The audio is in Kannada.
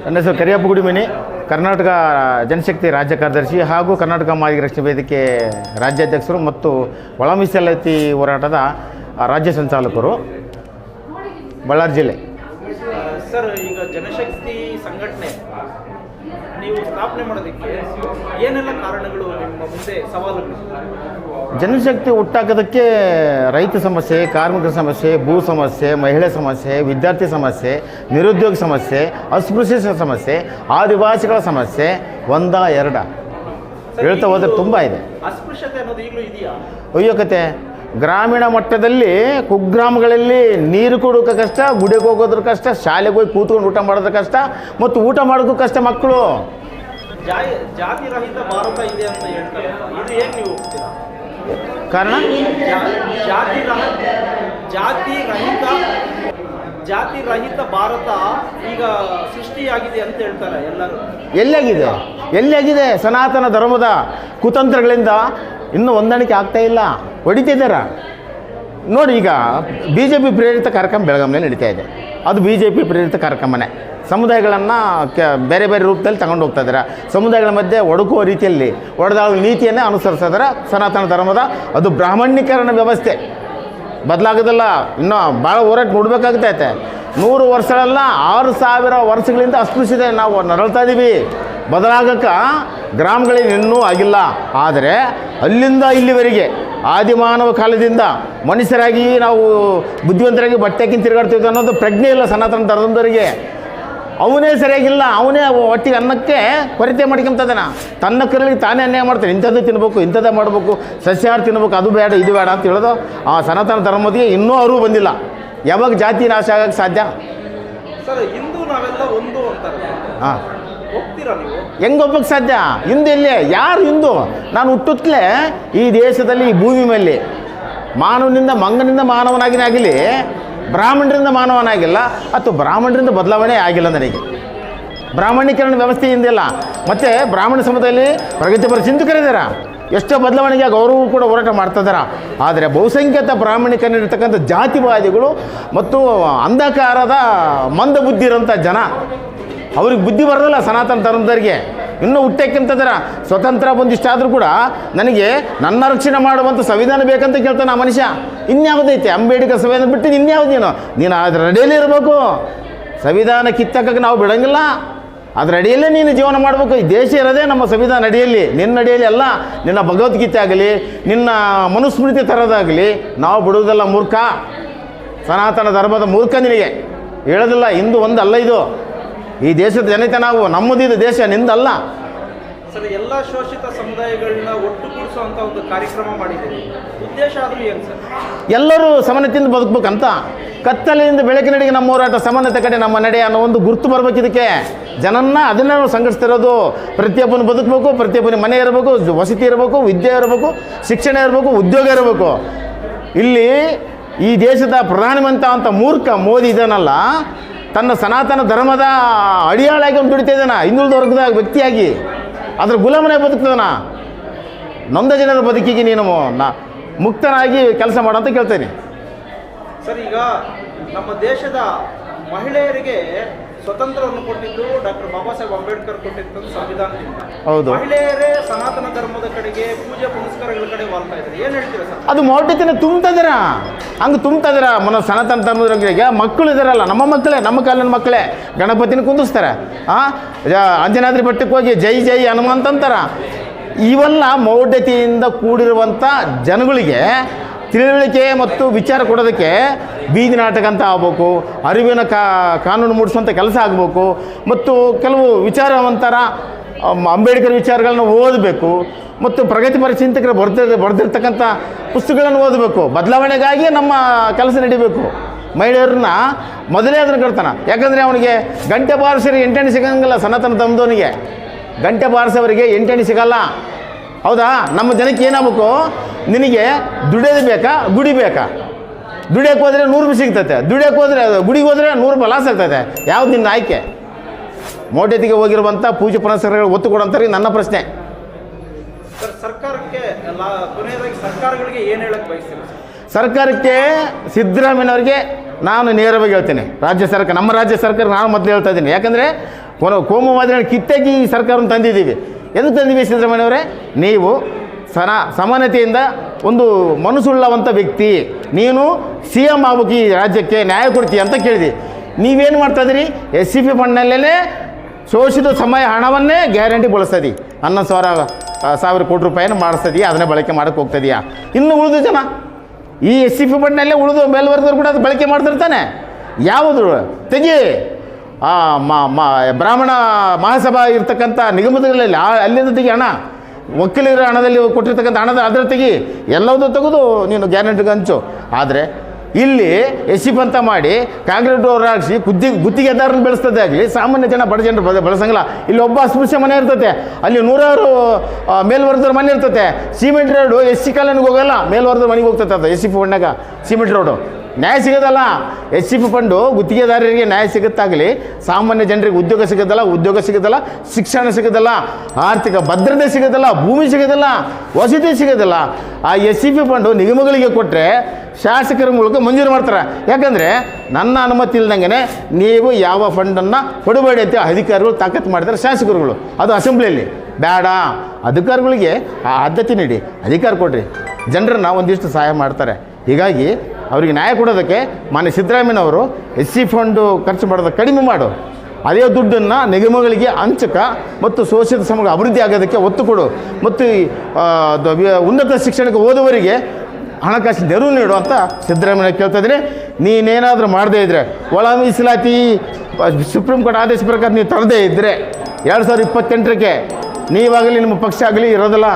ನನ್ನ ಹೆಸರು ಕರಿಯಪ್ಪ ಗುಡಿಮನಿ, ಕರ್ನಾಟಕ ಜನಶಕ್ತಿ ರಾಜ್ಯ ಕಾರ್ಯದರ್ಶಿ ಹಾಗೂ ಕರ್ನಾಟಕ ಮಾದಿಗ ರಕ್ಷಣಾ ವೇದಿಕೆ ರಾಜ್ಯಾಧ್ಯಕ್ಷರು ಮತ್ತು ಒಳ ಮೀಸಲಾತಿ ಹೋರಾಟದ ರಾಜ್ಯ ಸಂಚಾಲಕರು, ಬಳ್ಳಾರಿ ಜಿಲ್ಲೆ. ಸರ್, ಈಗ ಜನಶಕ್ತಿ ಸಂಘಟನೆ ನೀವು ಸ್ಥಾಪನೆ ಮಾಡೋದಕ್ಕೆ ಏನೆಲ್ಲ ಕಾರಣಗಳು ನಿಮ್ಮ ಮುಂದೆ ಸವಾಲುಗಳು? ಜನಶಕ್ತಿ ಹುಟ್ಟಾಕೋದಕ್ಕೆ ರೈತ ಸಮಸ್ಯೆ, ಕಾರ್ಮಿಕರ ಸಮಸ್ಯೆ, ಭೂ ಸಮಸ್ಯೆ, ಮಹಿಳೆ ಸಮಸ್ಯೆ, ವಿದ್ಯಾರ್ಥಿ ಸಮಸ್ಯೆ, ನಿರುದ್ಯೋಗ ಸಮಸ್ಯೆ, ಅಸ್ಪೃಶ್ಯ ಸಮಸ್ಯೆ, ಆದಿವಾಸಿಗಳ ಸಮಸ್ಯೆ ಒಂದ ಎರಡ ಹೇಳ್ತಾ ಹೋದರೆ ತುಂಬ ಇದೆ. ಅಸ್ಪೃಶ್ಯತೆ ಅನ್ನೋದು ಈಗಲೂ ಇದೆಯಾ? ಅಯ್ಯೋ ಕತೆ, ಗ್ರಾಮೀಣ ಮಟ್ಟದಲ್ಲಿ ಕುಗ್ರಾಮಗಳಲ್ಲಿ ನೀರು ಕೊಡೋಕೆ ಕಷ್ಟ, ಗುಡಿಗೆ ಹೋಗೋದ್ರ ಕಷ್ಟ, ಶಾಲೆಗೆ ಹೋಗಿ ಕೂತ್ಕೊಂಡು ಊಟ ಮಾಡೋದ್ರ ಕಷ್ಟ, ಮತ್ತು ಊಟ ಮಾಡೋಕ್ಕೂ ಕಷ್ಟ ಮಕ್ಕಳು. ಜಾತಿ ರಹಿತ ಭಾರತ ಇದೆ ಅಂತ ಹೇಳ್ತಾರೆ, ಇದು ಹೇಗೆ ನೀವು ಹೋಗ್ತೀರಾ? ಕಾರಣ ಜಾತಿ ರಹಿತ ಭಾರತ ಈಗ ಸೃಷ್ಟಿಯಾಗಿದೆ ಅಂತ ಹೇಳ್ತಾರೆ ಎಲ್ಲರೂ. ಎಲ್ಲಿಯಾಗಿದೆ? ಸನಾತನ ಧರ್ಮದ ಕುತಂತ್ರಗಳಿಂದ ಇನ್ನೂ ಹೊಂದಾಣಿಕೆ ಆಗ್ತಾ ಇಲ್ಲ, ಹೊಡಿತಿದ್ದಾರ ನೋಡಿ. ಈಗ BJP ಪ್ರೇರಿತ ಕಾರ್ಯಕ್ರಮ ಬೆಳಗಾವಿಯಲ್ಲಿ ನಡೀತಾ ಇದೆ. ಅದು BJP ಪ್ರೇರಿತ ಕಾರ್ಯಕ್ರಮನೇ. ಸಮುದಾಯಗಳನ್ನು ಬೇರೆ ಬೇರೆ ರೂಪದಲ್ಲಿ ತಗೊಂಡು ಹೋಗ್ತಾ ಇದ್ದಾರೆ. ಸಮುದಾಯಗಳ ಮಧ್ಯೆ ಒಡಕುವ ರೀತಿಯಲ್ಲಿ ಒಡೆದಾಳುವ ನೀತಿಯನ್ನೇ ಅನುಸರಿಸ್ತಾ ಇದ್ದಾರೆ ಸನಾತನ ಧರ್ಮದ. ಅದು ಬ್ರಾಹ್ಮಣೀಕರಣ ವ್ಯವಸ್ಥೆ ಬದಲಾಗೋದಿಲ್ಲ, ಇನ್ನೂ ಭಾಳ ಹೋರಾಟ ನೋಡಬೇಕಾಗ್ತೈತೆ. 100 ವರ್ಷಗಳಲ್ಲ, 6000 ವರ್ಷಗಳಿಂದ ಅಸ್ಪೃಶ್ಯತೆ ನಾವು ನರಳ್ತಾ ಇದ್ದೀವಿ. ಬದಲಾಗಕ್ಕೆ ಗ್ರಾಮಗಳಿಗೆ ಇನ್ನೂ ಆಗಿಲ್ಲ. ಆದರೆ ಅಲ್ಲಿಂದ ಇಲ್ಲಿವರೆಗೆ ಆದಿಮಾನವ ಕಾಲದಿಂದ ಮನುಷ್ಯರಾಗಿ ನಾವು ಬುದ್ಧಿವಂತರಾಗಿ ಬಟ್ಟೆಕ್ಕಿಂತ ತಿರುಗಾಡ್ತೀವಿ ಅನ್ನೋದು ಪ್ರಜ್ಞೆ ಇಲ್ಲ ಸನಾತನ ಧರ್ಮದವರಿಗೆ. ಅವನೇ ಸರಿಯಾಗಿಲ್ಲ, ಅವನೇ ಒಟ್ಟಿಗೆ ಅನ್ನಕ್ಕೆ ಕೊರತೆ ಮಾಡ್ಕೊಂತದನ. ತನ್ನ ಕರಳಿಗೆ ತಾನೇ ಅನ್ಯಾಯ ಮಾಡ್ತಾನೆ. ಇಂಥದ್ದು ತಿನ್ಬೇಕು, ಇಂಥದ್ದೇ ಮಾಡಬೇಕು, ಸಸ್ಯಾಹಾರ ತಿನ್ಬೇಕು, ಅದು ಬೇಡ ಇದು ಬೇಡ ಅಂತ ಹೇಳೋದು ಆ ಸನಾತನ ಧರ್ಮದಿಗೆ ಇನ್ನೂ ಅರಿವು ಬಂದಿಲ್ಲ. ಯಾವಾಗ ಜಾತಿ ನಾಶ ಆಗಕ್ಕೆ ಸಾಧ್ಯ? ಸರ್, ಹಿಂದೂ ನಾವೆಲ್ಲ ಒಂದು ಅಂತಾರೆ. ಹಾಂ, ಹೋಗ್ತೀರಾ ನೀವು? ಹೆಂಗೆ ಒಪ್ಪಕ್ಕೆ ಸಾಧ್ಯ? ಹಿಂದೂ ಎಲ್ಲಿ? ಯಾರು ಹಿಂದೂ? ನಾನು ಹುಟ್ಟುತ್ತಲೇ ಈ ದೇಶದಲ್ಲಿ, ಈ ಭೂಮಿ ಮೇಲೆ ಮಾನವನಿಂದ ಮಂಗನಿಂದ ಮಾನವನಾಗಿನೇ ಆಗಲಿ, ಬ್ರಾಹ್ಮಣರಿಂದ ಮಾನವನಾಗಿಲ್ಲ, ಅಥವಾ ಬ್ರಾಹ್ಮಣರಿಂದ ಬದಲಾವಣೆ ಆಗಿಲ್ಲ. ನನಗೆ ಬ್ರಾಹ್ಮಣೀಕರಣ ವ್ಯವಸ್ಥೆಯಿಂದಿಲ್ಲ. ಮತ್ತು ಬ್ರಾಹ್ಮಣ ಸಮುದಾಯದಲ್ಲಿ ಪ್ರಗತಿಪರ ಚಿಂತಕರಿದ್ದಾರೆ, ಎಷ್ಟೋ ಬದಲಾವಣೆಗೆ ಗೌರವ ಕೂಡ ಹೋರಾಟ ಮಾಡ್ತಿದ್ದಾರೆ. ಆದರೆ ಬಹುಸಂಖ್ಯಾತ ಬ್ರಾಹ್ಮಣೀಕರಣ ಇರತಕ್ಕಂಥ ಜಾತಿವಾದಿಗಳು ಮತ್ತು ಅಂಧಕಾರದ ಮಂದ ಬುದ್ಧಿ ಇರೋಂಥ ಜನ, ಅವ್ರಿಗೆ ಬುದ್ಧಿ ಬರೋದಿಲ್ಲ ಸನಾತನ ಧರ್ಮದವರಿಗೆ. ಇನ್ನೂ ಹುಟ್ಟಕ್ಕಿಂತದರ ಸ್ವತಂತ್ರ ಬಂದಿಷ್ಟಾದರೂ ಕೂಡ ನನಗೆ ನನ್ನ ರಕ್ಷಣೆ ಮಾಡುವಂಥ ಸಂವಿಧಾನ ಬೇಕಂತ ಕೇಳ್ತಾನೆ ಆ ಮನುಷ್ಯ. ಇನ್ಯಾವುದೈತೆ? ಅಂಬೇಡ್ಕರ್ ಸಂವಿಧಾನ ಬಿಟ್ಟು ಇನ್ಯಾವುದು? ನೀನು ಅದ್ರ ಅಡಿಯಲ್ಲಿ ಇರಬೇಕು. ಸಂವಿಧಾನ ಕಿತ್ತಕ್ಕೆ ನಾವು ಬಿಡೋಂಗಿಲ್ಲ, ಅದ್ರ ಅಡಿಯಲ್ಲೇ ನೀನು ಜೀವನ ಮಾಡಬೇಕು. ಈ ದೇಶ ಇರೋದೇ ನಮ್ಮ ಸಂವಿಧಾನ ಅಡಿಯಲ್ಲಿ, ನಿನ್ನ ಅಡಿಯಲ್ಲಿ ಅಲ್ಲ. ನಿನ್ನ ಭಗವದ್ಗೀತೆ ಆಗಲಿ, ನಿನ್ನ ಮನುಸ್ಮೃತಿ ತರೋದಾಗಲಿ ನಾವು ಬಿಡುವುದಲ್ಲ. ಮೂರ್ಖ, ಸನಾತನ ಧರ್ಮದ ಮೂರ್ಖ ನಿನಗೆ ಹೇಳೋದಿಲ್ಲ. ಹಿಂದೂ ಒಂದಲ್ಲ, ಇದು ಈ ದೇಶದ ಜನತೆ ನಾವು, ನಮ್ಮದಿದು ದೇಶ, ನಿಂದಲ್ಲ. ಸರ್, ಎಲ್ಲ ಶೋಷಿತ ಸಮುದಾಯಗಳನ್ನ ಒಟ್ಟುಗೂಡಿಸುವಂಥ ಒಂದು ಕಾರ್ಯಕ್ರಮ ಮಾಡಿದ್ದೀರಿ, ಉದ್ದೇಶ ಆದರೂ ಏನು ಸರ್? ಎಲ್ಲರೂ ಸಮಾನತೆಯಿಂದ ಬದುಕಬೇಕಂತ. ಕತ್ತಲೆಯಿಂದ ಬೆಳಕಿನಡೆಗೆ ನಮ್ಮ ಹೋರಾಟ, ಸಮಾನತೆ ಕಡೆ ನಮ್ಮ ನಡೆ ಅನ್ನೋ ಒಂದು ಗುರುತು ಬರಬೇಕು. ಇದಕ್ಕೆ ಜನನ್ನ ಅದನ್ನೇ ನಾವು ಸಂಘಟಿಸ್ತಿರೋದು. ಪ್ರತಿಯೊಬ್ಬನು ಬದುಕಬೇಕು, ಪ್ರತಿಯೊಬ್ಬನ ಮನೆ ಇರಬೇಕು, ವಸತಿ ಇರಬೇಕು, ವಿದ್ಯೆ ಇರಬೇಕು, ಶಿಕ್ಷಣ ಇರಬೇಕು, ಉದ್ಯೋಗ ಇರಬೇಕು. ಇಲ್ಲಿ ಈ ದೇಶದ ಪ್ರಧಾನಮಂತ್ರಿ ಅಂತ ಮೂರ್ಖ ಮೋದಿ ಇದನ್ನಲ್ಲ, ತನ್ನ ಸನಾತನ ಧರ್ಮದ ಅಡಿಯಾಳಾಗಿ ಒಂದು ದುಡಿತಾ ಇದ್ದಾನ, ಹಿಂದುಳಿದ ವರ್ಗದ ವ್ಯಕ್ತಿಯಾಗಿ ಅದ್ರ ಗುಲಾಮನೇ ಬದುಕ್ತದನ. ನೊಂದ ಜನರ ಬದುಕಿಗೆ ನೀನು ಮುಕ್ತನಾಗಿ ಕೆಲಸ ಮಾಡು ಅಂತ ಕೇಳ್ತೇನೆ. ಸರ್, ಈಗ ನಮ್ಮ ದೇಶದ ಮಹಿಳೆಯರಿಗೆ ಸ್ವತಂತ್ರವನ್ನು ಕೊಟ್ಟಿದ್ದು ಡಾಕ್ಟರ್ ಬಾಬಾ ಸಾಹೇಬ್ ಅಂಬೇಡ್ಕರ್ ಕೊಟ್ಟಿದ್ದು ಸಂವಿಧಾನದಿಂದ. ಹೌದು, ಮಹಿಳೆಯರೇ ಸನಾತನ ಧರ್ಮದ ಕಡೆಗೆ, ಪೂಜೆ ಪುನಸ್ಕಾರಗಳ ಕಡೆ ವಾಲ್ತಾ ಇದ್ದಾರೆ. ಏನು ಹೇಳ್ತೀರಾ ಸರ್? ಅದು ಮೌಢ್ಯತೆನ ತುಂಬ್ತದಿರ, ಹಂಗೆ ತುಂಬ್ತದಿರ. ಸನಾತನ ಧರ್ಮದವರಿಗೆ ಮಕ್ಕಳು ಇದಾರಲ್ಲ, ನಮ್ಮ ಮಕ್ಕಳೇ, ನಮ್ಮ ಕಾಲಿನ ಮಕ್ಕಳೇ ಗಣಪತಿನ ಕುಂದಿಸ್ತಾರೆ. ಅಂಜನಾದ್ರಿ ಬೆಟ್ಟಕ್ಕೆ ಹೋಗಿ ಜೈ ಜೈ ಹನುಮಂತ ಅಂತಾರ. ಇವೆಲ್ಲ ಮೌಢ್ಯತೆಯಿಂದ ಕೂಡಿರುವಂಥ ಜನಗಳಿಗೆ ತಿಳುವಳಿಕೆ ಮತ್ತು ವಿಚಾರ ಕೊಡೋದಕ್ಕೆ ಬೀದಿ ನಾಟಕ ಅಂತ ಆಗ್ಬೇಕು, ಅರಿವಿನ ಕಾನೂನು ಮೂಡಿಸುವಂಥ ಕೆಲಸ ಆಗಬೇಕು, ಮತ್ತು ಕೆಲವು ವಿಚಾರವಂತರ ಅಂಬೇಡ್ಕರ್ ವಿಚಾರಗಳನ್ನ ಓದಬೇಕು, ಮತ್ತು ಪ್ರಗತಿಪರ ಚಿಂತಕರು ಬರೆದಿರ್ತಕ್ಕಂಥ ಪುಸ್ತಕಗಳನ್ನು ಓದಬೇಕು. ಬದಲಾವಣೆಗಾಗಿ ನಮ್ಮ ಕೆಲಸ ನಡಿಬೇಕು. ಮಹಿಳೆಯರನ್ನ ಮೊದಲೇ ಅದನ್ನು ಕಟ್ತಾನೆ. ಯಾಕಂದರೆ ಅವನಿಗೆ ಗಂಟೆ ಬಾರಿಸಿದ್ರೆ 8 ಎಣ್ಣೆ ಸಿಗಂಗಿಲ್ಲ. ಸನಾತನ ಧರ್ಮದವನಿಗೆ ಗಂಟೆ ಬಾರಿಸೋವರಿಗೆ 8 ಎಣ್ಣೆ ಸಿಗಲ್ಲ. ಹೌದಾ? ನಮ್ಮ ಜನಕ್ಕೆ ಏನಾಗಬೇಕು? ನಿನಗೆ ದುಡಿಯೋದು ಬೇಕಾ, ಗುಡಿ ಬೇಕಾ? ದುಡಿಯೋಕ್ಕೆ ಹೋದರೆ 100 ರೂಪಾಯಿ ಸಿಗ್ತೈತೆ, ದುಡಿಯೋಕ್ಕೆ ಹೋದರೆ ಗುಡಿಗೆ ಹೋದರೆ 100 ರೂಪಾಯಿ ಲಾಸ್ ಆಗ್ತೈತೆ. ಯಾವ್ದು ನಿನ್ನ ಆಯ್ಕೆ? ಮೌಢ್ಯತೆಗೆ ಹೋಗಿರುವಂಥ ಪೂಜೆ ಪುನಸ್ಕಾರಗಳು ಒತ್ತು ಕೊಡೋಂತಾರೆ ನನ್ನ ಪ್ರಶ್ನೆ. ಸರ್, ಸರ್ಕಾರಕ್ಕೆ ಕೊನೆಯದಾಗಿ ಸರ್ಕಾರಗಳಿಗೆ ಏನು ಹೇಳಕ್ಕೆ ಬಯಸ್ತೀರಿ? ಸರ್ಕಾರಕ್ಕೆ ಸಿದ್ದರಾಮಯ್ಯನವ್ರಿಗೆ ನಾನು ನೇರವಾಗಿ ಹೇಳ್ತೇನೆ. ರಾಜ್ಯ ಸರ್ಕಾರ, ನಮ್ಮ ರಾಜ್ಯ ಸರ್ಕಾರ ನಾನು ಮೊದಲು ಹೇಳ್ತಾ ಇದ್ದೀನಿ. ಯಾಕಂದರೆ ಕೋಮುವಾದಿಗಳನ್ನ ಕಿತ್ತಾಗಿ ಈ ಸರ್ಕಾರವನ್ನು ತಂದಿದ್ದೀವಿ. ಎಂದು ತಂದಿದ್ದೀವಿ ಸಿದ್ದರಾಮಯ್ಯನವರೇ? ನೀವು ಸಮಾನತೆಯಿಂದ ಒಂದು ಮನಸ್ಸುಳ್ಳವಂಥ ವ್ಯಕ್ತಿ, ನೀನು ಸಿ ಎಮ್ ಆಗ್ಬೇಕು, ಈ ರಾಜ್ಯಕ್ಕೆ ನ್ಯಾಯ ಕೊಡ್ತೀಯ ಅಂತ ಕೇಳಿದೆ. ನೀವೇನು ಮಾಡ್ತಾಯಿದ್ದೀರಿ? SCP ಫಂಡ್ನಲ್ಲೇ ಶೋಷಿತ ಸಮಯ ಹಣವನ್ನೇ ಗ್ಯಾರಂಟಿ ಬಳಸ್ತದೆ. 11,000 ಕೋಟಿ ರೂಪಾಯಿನ ಮಾಡಿಸ್ತದೀಯ, ಅದನ್ನೇ ಬಳಕೆ ಮಾಡೋಕ್ಕೆ ಹೋಗ್ತದೆಯಾ? ಇನ್ನು ಉಳಿದು ಜನ ಈ SCP ಫಂಡ್ನಲ್ಲೇ ಉಳಿದು ಮೇಲ್ವರ್ಗದವ್ರು ಕೂಡ ಅದು ಬಳಕೆ ಮಾಡ್ತಿರ್ತಾನೆ. ಯಾವುದು ತೆಗಿ ಬ್ರಾಹ್ಮಣ ಮಹಾಸಭಾ ಇರ್ತಕ್ಕಂಥ ನಿಗಮಗಳಲ್ಲಿ ಅಲ್ಲಿಂದ ತೆಗಿ ಹಣ, ವಕೀಲರ ಹಣದಲ್ಲಿ ಕೊಟ್ಟಿರ್ತಕ್ಕಂಥ ಹಣದ ಅದರ ತೆಗಿ, ಎಲ್ಲವೂ ತೆಗೆದು ನೀನು ಗ್ಯಾರಂಟಿಗೆ ಹಂಚು. ಆದರೆ ಇಲ್ಲಿ SCP ಅಂತ ಮಾಡಿ ಕಾಂಕ್ರೀಟ್ ಡೋರ್ ಹಾಕಿಸಿ ಗುತ್ತಿಗೆದಾರನ ಬೆಳೆಸ್ತದೆ ಆಗಲಿ, ಸಾಮಾನ್ಯ ಜನ ಬಡ ಜನರು ಬಳಸಂಗಿಲ್ಲ. ಇಲ್ಲಿ ಒಬ್ಬ ಅಸ್ಪೃಶ್ಯ ಮನೆ ಇರ್ತತೆ, ಅಲ್ಲಿ 100 ಮೇಲ್ವರ್ಗದವ್ರ ಮನೆ ಇರ್ತತೆ. ಸಿಮೆಂಟ್ ರೋಡು SC ಕಾಲೋನಿಗೆ ಹೋಗಲ್ಲ, ಮೇಲ್ವರ್ಗದವ್ರ ಮನೆಗೆ ಹೋಗ್ತದೆ. ಅದು SCP ಫಂಡ್ನಾಗ ಸಿಮೆಂಟ್ ರೋಡು ನ್ಯಾಯ ಸಿಗೋದಲ್ಲ. SCP ಫಂಡು ಗುತ್ತಿಗೆದಾರರಿಗೆ ನ್ಯಾಯ ಸಿಗುತ್ತಾಗಲಿ, ಸಾಮಾನ್ಯ ಜನರಿಗೆ ಉದ್ಯೋಗ ಸಿಗೋದಲ್ಲ, ಶಿಕ್ಷಣ ಸಿಗೋದಲ್ಲ, ಆರ್ಥಿಕ ಭದ್ರತೆ ಸಿಗೋದಲ್ಲ, ಭೂಮಿ ಸಿಗೋದಲ್ಲ, ವಸತಿ ಸಿಗೋದಲ್ಲ. ಆ SCP ಫಂಡು ನಿಗಮಗಳಿಗೆ ಕೊಟ್ಟರೆ ಶಾಸಕರ ಮೂಲಕ ಮಂಜೂರು ಮಾಡ್ತಾರೆ. ಯಾಕಂದರೆ ನನ್ನ ಅನುಮತಿ ಇಲ್ದಂಗೆ ನೀವು ಯಾವ ಫಂಡನ್ನು ಕೊಡಬೇಡಿ ಅಂತ ಅಧಿಕಾರಿಗಳು ತಾಕತ್ತು ಮಾಡಿದ್ದಾರೆ ಶಾಸಕರುಗಳು. ಅದು ಅಸೆಂಬ್ಲಿಯಲ್ಲಿ ಬೇಡ, ಅಧಿಕಾರಿಗಳಿಗೆ ಆ ಆದ್ಯತೆ ನೀಡಿ, ಅಧಿಕಾರ ಕೊಡ್ರಿ, ಜನರನ್ನ ಒಂದಿಷ್ಟು ಸಹಾಯ ಮಾಡ್ತಾರೆ. ಹೀಗಾಗಿ ಅವರಿಗೆ ನ್ಯಾಯ ಕೊಡೋದಕ್ಕೆ ಮಾನ್ಯ ಸಿದ್ದರಾಮಯ್ಯನವರು SC ಫಂಡು ಖರ್ಚು ಮಾಡೋದು ಕಡಿಮೆ ಮಾಡು, ಅದೇ ದುಡ್ಡನ್ನು ನಿಗಮಗಳಿಗೆ ಹಂಚಕ ಮತ್ತು ಶೋಷಿತ ಸಮಾಜ ಅಭಿವೃದ್ಧಿ ಆಗೋದಕ್ಕೆ ಒತ್ತು ಕೊಡು, ಮತ್ತು ಉನ್ನತ ಶಿಕ್ಷಣಕ್ಕೆ ಓದುವವರಿಗೆ ಹಣಕಾಸು ನೆರವು ನೀಡು ಅಂತ ಸಿದ್ದರಾಮಯ್ಯ ಕೇಳ್ತಾ ಇದ್ದೀನಿ. ನೀನೇನಾದರೂ ಮಾಡದೇ ಇದ್ದರೆ, ಒಳ ಮೀಸಲಾತಿ ಸುಪ್ರೀಂ ಕೋರ್ಟ್ ಆದೇಶ ಪ್ರಕಾರ ನೀವು ತರದೇ ಇದ್ದರೆ 2028ಕ್ಕೆ ನೀವಾಗಲಿ ನಿಮ್ಮ ಪಕ್ಷ ಆಗಲಿ ಇರೋದಿಲ್ಲ.